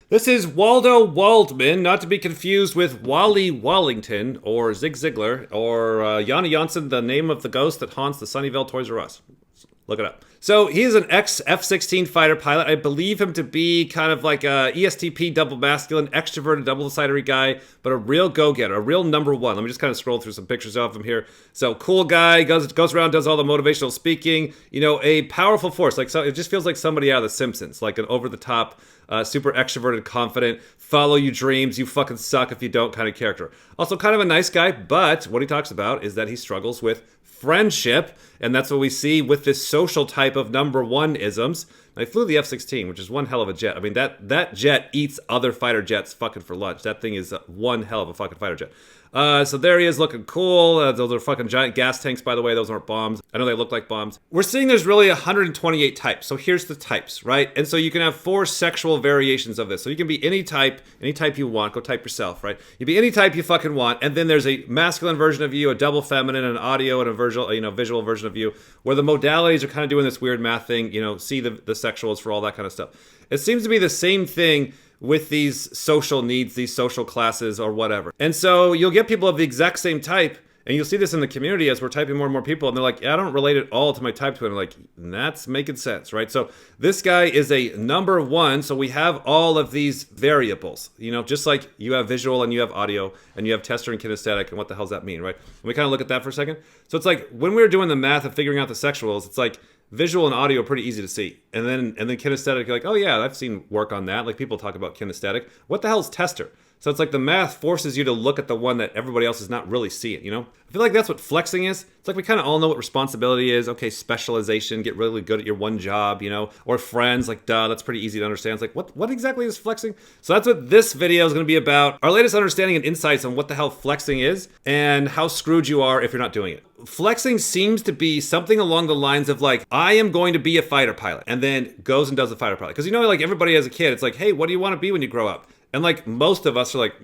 This is Waldo Waldman, not to be confused with Wally Wallington or Zig Ziglar or Yanni Janssen, the name of the ghost that haunts the Sunnyvale Toys R Us. Look it up. So he's an ex F-16 fighter pilot. I believe him to be kind of like a ESTP double masculine, extroverted, double-decidery guy, but a real go-getter, a real number one. Let me just kind of scroll through some pictures of him here. So cool guy, goes around, does all the motivational speaking. You know, a powerful force. Like, so it just feels like somebody out of The Simpsons, like an over-the-top, super extroverted, confident, follow your dreams, you fucking suck if you don't kind of character. Also kind of a nice guy, but what he talks about is that he struggles with friendship, and that's what we see with this social type of number one isms. I flew the F-16, which is one hell of a jet. I mean, that jet eats other fighter jets fucking for lunch. That thing is one hell of a fucking fighter jet. So there he is looking cool. Those are fucking giant gas tanks, by the way. Those aren't bombs. I know they look like bombs. We're seeing there's really 128 types. So here's the types, right? And so you can have 4 sexual variations of this. So you can be any type you want. Go type yourself, right? You be any type you fucking want. And then there's a masculine version of you, a double feminine, an audio, and a visual version of you, where the modalities are kind of doing this weird math thing, see the sexuals for all that kind of stuff. It seems to be the same thing with these social needs, these social classes, or whatever. And so you'll get people of the exact same type, and you'll see this in the community as we're typing more and more people, and they're like, yeah, I don't relate at all to my type twin. I'm like, that's making sense, right? So this guy is a number one, so we have all of these variables, just like you have visual and you have audio, and you have tester and kinesthetic, and what the hell does that mean, right? And we kind of look at that for a second. So it's like, when we were doing the math of figuring out the sexuals, it's like, visual and audio are pretty easy to see. And then kinesthetic, you're like, oh yeah, I've seen work on that. Like people talk about kinesthetic. What the hell is tester? So it's like the math forces you to look at the one that everybody else is not really seeing, I feel like that's what flexing is. It's like we kind of all know what responsibility is. Okay, specialization, get really good at your one job, or friends, like duh, that's pretty easy to understand. It's like, what exactly is flexing? So that's what this video is going to be about. Our latest understanding and insights on what the hell flexing is and how screwed you are if you're not doing it. Flexing seems to be something along the lines of like, I am going to be a fighter pilot, and then goes and does the fighter pilot. Because like everybody as a kid, it's like, hey, what do you want to be when you grow up? And like most of us are like,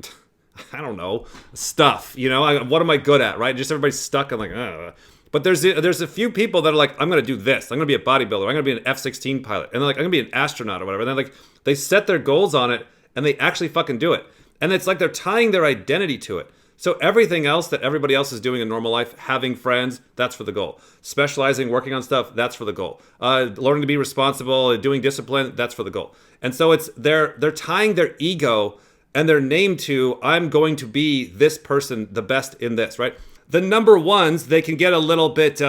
I don't know, stuff, what am I good at, right? Just everybody's stuck and like, ugh. But there's a few people that are like, I'm going to do this. I'm going to be a bodybuilder. I'm going to be an F-16 pilot. And they're like, I'm going to be an astronaut or whatever. And then like, they set their goals on it and they actually fucking do it. And it's like they're tying their identity to it. So everything else that everybody else is doing in normal life, having friends, that's for the goal. Specializing, working on stuff, that's for the goal. Learning to be responsible, doing discipline, that's for the goal. And so they're tying their ego and their name to, I'm going to be this person, the best in this, right? The number ones, they can get a little bit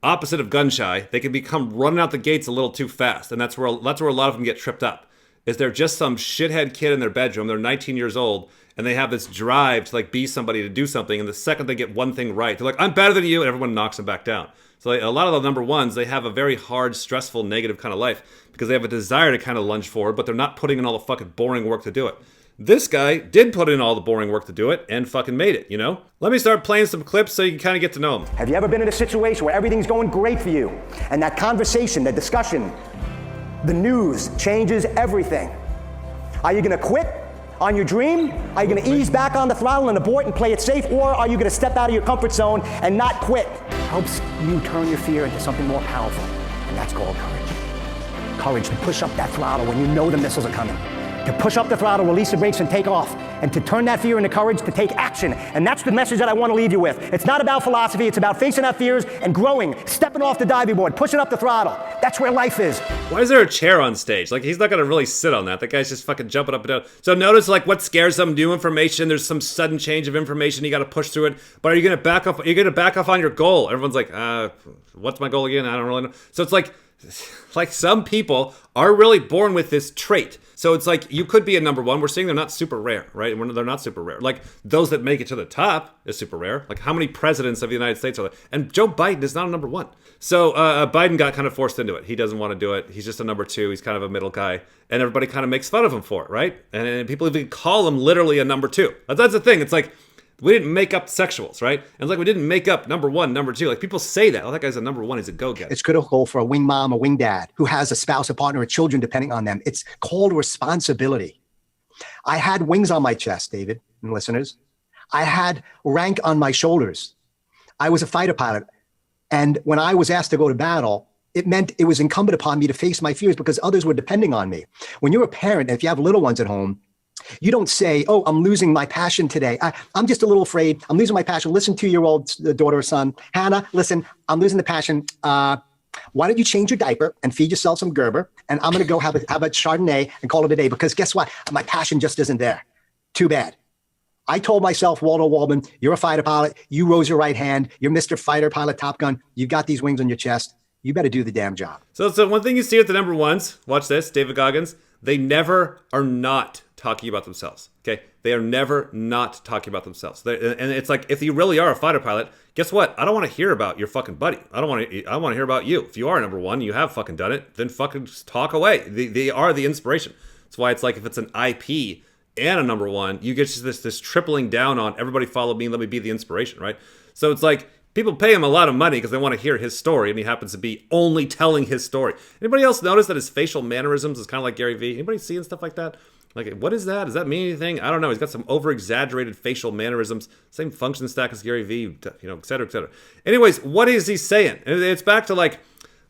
opposite of gun shy. They can become running out the gates a little too fast. And that's where a lot of them get tripped up. Is they're just some shithead kid in their bedroom. They're 19 years old. And they have this drive to like be somebody, to do something. And the second they get one thing right, they're like, I'm better than you. And everyone knocks them back down. So like, a lot of the number ones, they have a very hard, stressful, negative kind of life because they have a desire to kind of lunge forward, but they're not putting in all the fucking boring work to do it. This guy did put in all the boring work to do it and fucking made it, Let me start playing some clips so you can kind of get to know him. Have you ever been in a situation where everything's going great for you and that conversation, that discussion, the news changes everything? Are you going to quit on your dream? Are you going to ease back on the throttle and abort and play it safe? Or are you going to step out of your comfort zone and not quit? Helps you turn your fear into something more powerful. And that's called courage. Courage to push up that throttle when you know the missiles are coming. To push up the throttle, release the brakes, and take off. And to turn that fear into courage to take action. And that's the message that I want to leave you with. It's not about philosophy. It's about facing our fears and growing, stepping off the diving board, pushing up the throttle. That's where life is. Why is there a chair on stage? Like, he's not going to really sit on that. That guy's just fucking jumping up and down. So notice, like, what scares them, new information. There's some sudden change of information. You got to push through it. But are you going to back off? Are you going to back off on your goal? Everyone's like, what's my goal again? I don't really know. So it's like some people are really born with this trait. So it's like, you could be a number one. We're saying they're not super rare, right? They're not super rare. Like, those that make it to the top is super rare. Like, how many presidents of the United States are there? And Joe Biden is not a number one. So Biden got kind of forced into it. He doesn't want to do it. He's just a number two. He's kind of a middle guy. And everybody kind of makes fun of him for it, right? And people even call him literally a number two. That's the thing. It's like, we didn't make up sexuals, right? And it's like, we didn't make up number one, number two. Like, people say that. Oh, that guy's a number one. He's a go-getter. It's critical for a wing mom, a wing dad who has a spouse, a partner, or children depending on them. It's called responsibility. I had wings on my chest, David and listeners. I had rank on my shoulders. I was a fighter pilot. And when I was asked to go to battle, it meant it was incumbent upon me to face my fears because others were depending on me. When you're a parent, and if you have little ones at home, You don't say, oh, I'm losing my passion today. I'm just a little afraid. I'm losing my passion. Listen to your old daughter or son. Hannah, listen, I'm losing the passion. Why don't you change your diaper and feed yourself some Gerber? And I'm going to go have a Chardonnay and call it a day, because guess what? My passion just isn't there. Too bad. I told myself, Waldo Waldman, you're a fighter pilot. You rose your right hand. You're Mr. Fighter Pilot Top Gun. You've got these wings on your chest. You better do the damn job. So one thing you see with the number ones, watch this, David Goggins, they never are not talking about themselves. Okay, they are never not talking about themselves. And it's like, if you really are a fighter pilot, guess what? I don't want to hear about your fucking buddy. I want to hear about you. If you are number one, you have fucking done it, then fucking just talk away. They are the inspiration. That's why it's like, if it's an IP and a number one, you get this tripling down on everybody follow me, let me be the inspiration, right? So it's like, people pay him a lot of money because they want to hear his story, and he happens to be only telling his story. Anybody else notice that his facial mannerisms is kind of like Gary Vee? Anybody seeing stuff like that? Like, what is that? Does that mean anything? I don't know. He's got some over-exaggerated facial mannerisms, same function stack as Gary Vee, et cetera, et cetera. Anyways, what is he saying? It's back to, like,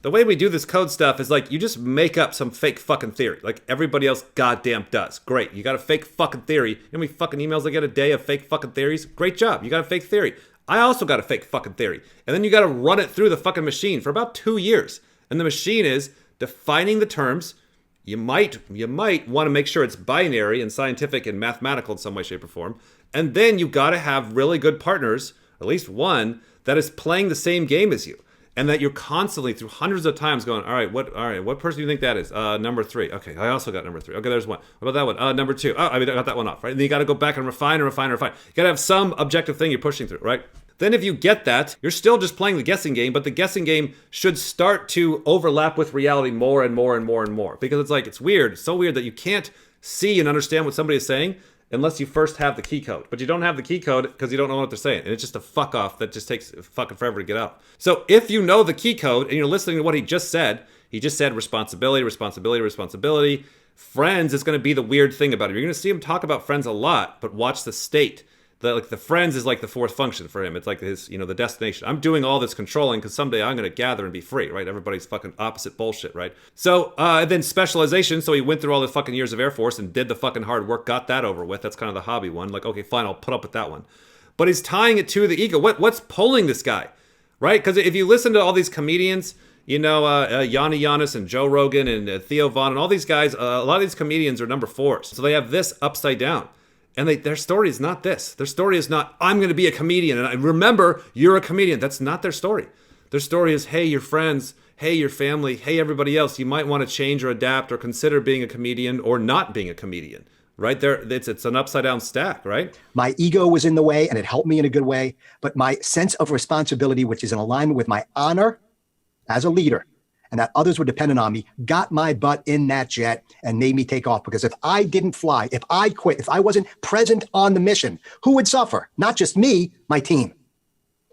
the way we do this code stuff is like, you just make up some fake fucking theory, like everybody else goddamn does. Great. You got a fake fucking theory. You know how many fucking emails I get a day of fake fucking theories? Great job. You got a fake theory. I also got a fake fucking theory. And then you got to run it through the fucking machine for about 2 years. And the machine is defining the terms. You might want to make sure it's binary and scientific and mathematical in some way, shape, or form. And then you got to have really good partners, at least one, that is playing the same game as you. And that you're constantly, through hundreds of times, going, all right, what person do you think that is? Number 3. Okay, I also got number 3. Okay, there's one. What about that one? Number 2. Oh, I got that one off, right? And then you got to go back and refine. You got to have some objective thing you're pushing through, right? Then if you get that, you're still just playing the guessing game, but the guessing game should start to overlap with reality more and more and more and more. Because it's like, it's weird. It's so weird that you can't see and understand what somebody is saying unless you first have the key code. But you don't have the key code because you don't know what they're saying. And it's just a fuck off that just takes fucking forever to get out. So if you know the key code and you're listening to what he just said responsibility. Friends is going to be the weird thing about it. You're going to see him talk about friends a lot, but watch the state. The friends is like the fourth function for him. It's like his, the destination. I'm doing all this controlling because someday I'm going to gather and be free, right? Everybody's fucking opposite bullshit, right? So, and then specialization. So he went through all the fucking years of Air Force and did the fucking hard work, got that over with. That's kind of the hobby one. Like, okay, fine, I'll put up with that one. But he's tying it to the ego. What's pulling this guy, right? Because if you listen to all these comedians, Yanni Giannis and Joe Rogan and Theo Vaughn and all these guys, a lot of these comedians are number 4s. So they have this upside down. And their story is not this. Their story is not, I'm going to be a comedian. And remember, you're a comedian. That's not their story. Their story is, hey, your friends, hey, your family, hey, everybody else, you might want to change or adapt or consider being a comedian or not being a comedian, right? It's an upside down stack, right? My ego was in the way, and it helped me in a good way. But my sense of responsibility, which is in alignment with my honor as a leader, and that others were dependent on me, got my butt in that jet and made me take off. Because if I didn't fly, if I quit, if I wasn't present on the mission, who would suffer? Not just me, my team.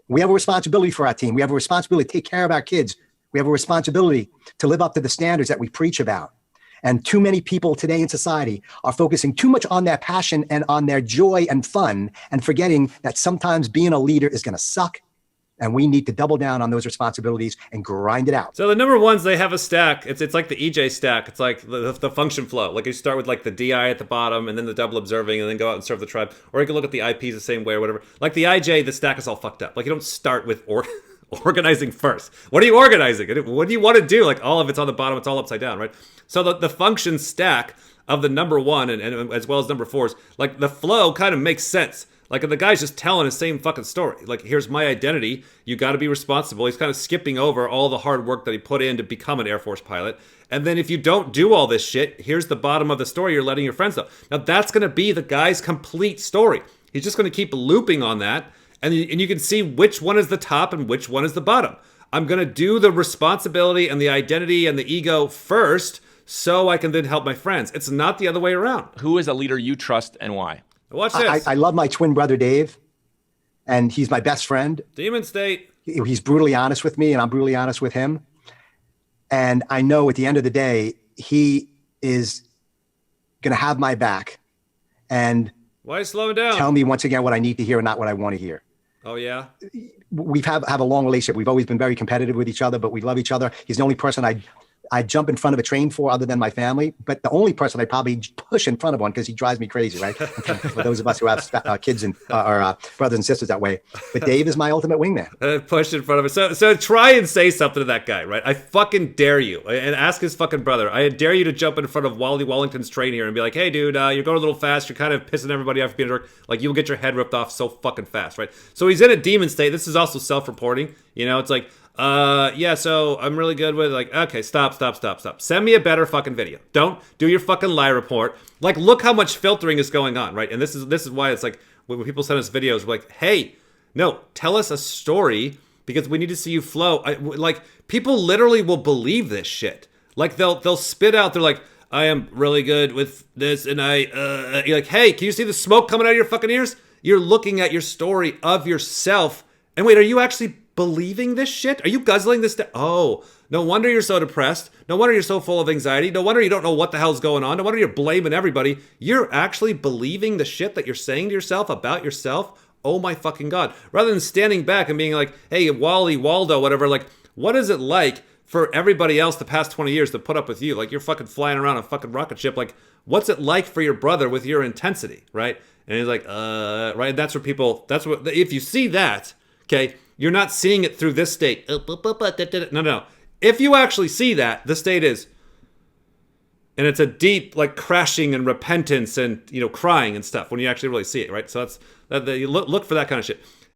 We have a responsibility for our team. We have a responsibility to take care of our kids. We have a responsibility to live up to the standards that we preach about. And too many people today in society are focusing too much on their passion and on their joy and fun, and forgetting that sometimes being a leader is going to suck. And we need to double down on those responsibilities and grind it out. So the number ones, they have a stack. It's like the EJ stack. It's like the function flow. Like you start with like the DI at the bottom and then the double observing and then go out and serve the tribe. Or you can look at the IPs the same way or whatever. Like the IJ, the stack is all fucked up. Like you don't start with organizing first. What are you organizing? What do you want to do? Like all of it's on the bottom. It's all upside down, right? So the function stack of the number 1 and as well as number 4s, like the flow kind of makes sense. Like, the guy's just telling his same fucking story. Like, here's my identity. You got to be responsible. He's kind of skipping over all the hard work that he put in to become an Air Force pilot. And then if you don't do all this shit, here's the bottom of the story you're letting your friends know. Now, that's going to be the guy's complete story. He's just going to keep looping on that. And you can see which one is the top and which one is the bottom. I'm going to do the responsibility and the identity and the ego first so I can then help my friends. It's not the other way around. Who is a leader you trust and why? Watch this. I love my twin brother, Dave, and he's my best friend. Demon State. He's brutally honest with me, and I'm brutally honest with him. And I know at the end of the day, he is going to have my back and why slow it down? Tell me once again what I need to hear and not what I want to hear. Oh, yeah? We've have a long relationship. We've always been very competitive with each other, but we love each other. He's the only person I'd jump in front of a train for other than my family, but the only person I probably push in front of one because he drives me crazy, right? For those of us who have kids and or brothers and sisters that way. But Dave is my ultimate wingman. Pushed in front of it. So try and say something to that guy, right? I fucking dare you. And ask his fucking brother. I dare you to jump in front of Wally Wallington's train here and be like, hey, dude, you're going a little fast. You're kind of pissing everybody off for being a jerk. Like, you'll get your head ripped off so fucking fast, right? So he's in a demon state. This is also self-reporting. You know, it's like, yeah, so I'm really good with, like, okay, stop. Send me a better fucking video. Don't do your fucking lie report. Like, look how much filtering is going on, right? And this is why it's like, when people send us videos, we're like, hey, no, tell us a story because we need to see you flow. Like, people literally will believe this shit. Like, they'll spit out, they're like, I am really good with this, and you're like, hey, can you see the smoke coming out of your fucking ears? You're looking at your story of yourself, and wait, are you actually believing this shit? Are you guzzling this? Oh, no wonder you're so depressed. No wonder you're so full of anxiety. No wonder you don't know what the hell's going on. No wonder you're blaming everybody. You're actually believing the shit that you're saying to yourself about yourself. Oh my fucking God. Rather than standing back and being like, hey, Wally, Waldo, whatever, like, what is it like for everybody else the past 20 years to put up with you? Like, you're fucking flying around a fucking rocket ship. Like, what's it like for your brother with your intensity, right? And he's like, right? That's where people, that's what, if you see that, okay, you're not seeing it through this state. No. If you actually see that, the state is, and it's a deep, like, crashing and repentance and, you know, crying and stuff when you actually really see it, right? So that's, you look for that kind of shit.